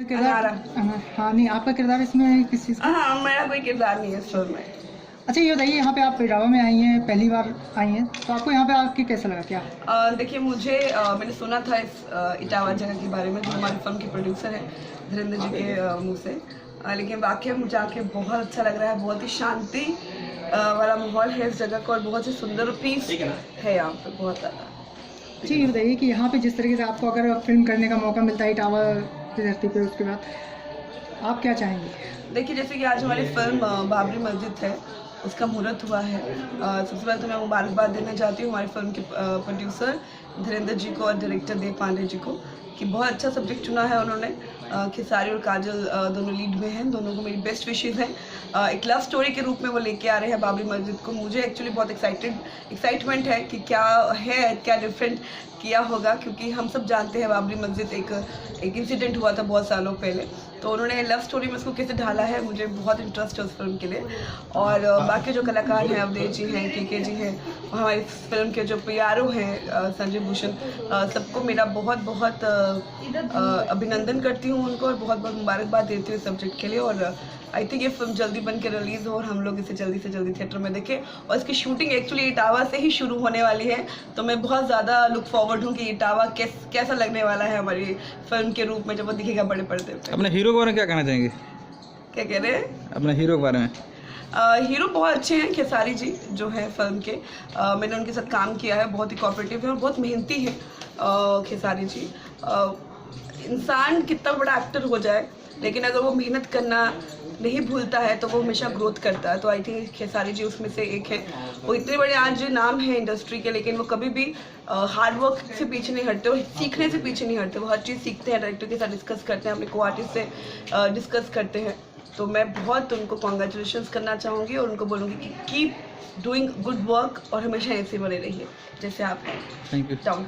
किरदार। हाँ नहीं, आपका किरदार इसमें किस चीज़ का? हाँ, मेरा कोई किरदार नहीं है इस फिल्म में। अच्छा ये बताइए, यहाँ पे आप इटावा में आई हैं, पहली बार आई हैं, तो आपको यहाँ पे आके कैसा लगा क्या? देखिए मुझे मैंने सुना था इस इटावा जगह के बारे में, जो हमारी फिल्म के प्रोड्यूसर हैं धीरेन्द्र जी के मुँह से, लेकिन वाकई मुझे आके बहुत अच्छा लग रहा है। बहुत ही शांति वाला माहौल है इस जगह का और बहुत ही सुंदर पीस है यहाँ पे, बहुत ज़्यादा। अच्छा ये बताइए कि यहाँ पे जिस तरीके से आपको अगर फिल्म करने का मौका मिलता है इटावा की धरती पे, उसके बाद आप क्या चाहेंगे? देखिए जैसे कि आज हमारी फिल्म बाबरी मस्जिद है, उसका मुहूर्त हुआ है। सबसे पहले तो मैं मुबारकबाद देना चाहती हूँ हमारी फिल्म के प्रोड्यूसर धीरेन्द्र जी को और डायरेक्टर देव पांडे जी को, कि बहुत अच्छा सब्जेक्ट चुना है उन्होंने। खेसारी और काजल दोनों लीड में हैं, दोनों को मेरी बेस्ट विशेज़ हैं। एक लव स्टोरी के रूप में वो लेके आ रहे हैं बाबरी मस्जिद को। मुझे एक्चुअली बहुत एक्साइटमेंट है कि क्या डिफरेंट किया होगा, क्योंकि हम सब जानते हैं बाबरी मस्जिद एक इंसिडेंट हुआ था बहुत सालों पहले, तो उन्होंने लव स्टोरी में उसको कैसे ढाला है, मुझे बहुत इंटरेस्ट है उस फिल्म के लिए। और बाकी जो कलाकार हैं, अवधेश जी हैं, के जी हैं, हमारी फिल्म के जो PRO हैं संजय भूषण, सबको मेरा बहुत बहुत अभिनंदन करती हूँ उनको, और बहुत बहुत मुबारकबाद देती हूँ इस सब्जेक्ट के लिए। और आई थिंक ये फिल्म जल्दी बन के रिलीज़ हो और हम लोग इसे जल्दी से जल्दी थिएटर में देखें। और इसकी शूटिंग एक्चुअली इटावा से ही शुरू होने वाली है, तो मैं बहुत ज़्यादा लुक फॉरवर्ड हूँ कि इटावा कैसा लगने वाला है हमारी फिल्म के रूप में जब वो दिखेगा बड़े पर्दे पे। अपने हीरो के बारे में क्या कहना चाहेंगे? क्या कह रहे हैं? अपने हीरो के बारे में? हीरो बहुत अच्छे हैं, खेसारी जी जो है फिल्म के। मैंने उनके साथ काम किया है, बहुत ही कोऑपरेटिव है और बहुत मेहनती है खेसारी जी। इंसान कितना बड़ा एक्टर हो जाए, लेकिन अगर वो मेहनत करना नहीं भूलता है तो वो हमेशा ग्रोथ करता है। तो आई थिंक खेसारी जी उसमें से एक है। वो इतने बड़े आज नाम है इंडस्ट्री के, लेकिन वो कभी भी हार्ड वर्क से पीछे नहीं हटते और सीखने से पीछे नहीं हटते। वो हर चीज़ सीखते हैं, डायरेक्टर के साथ डिस्कस करते हैं, अपने को आर्टिस्ट से डिस्कस करते हैं। तो मैं बहुत उनको कॉन्ग्रेचुलेशंस करना चाहूँगी और उनको बोलूँगी कि कीप डूइंग गुड वर्क और हमेशा ऐसे बने रहिए जैसे आप हैं। Thank you. डाउन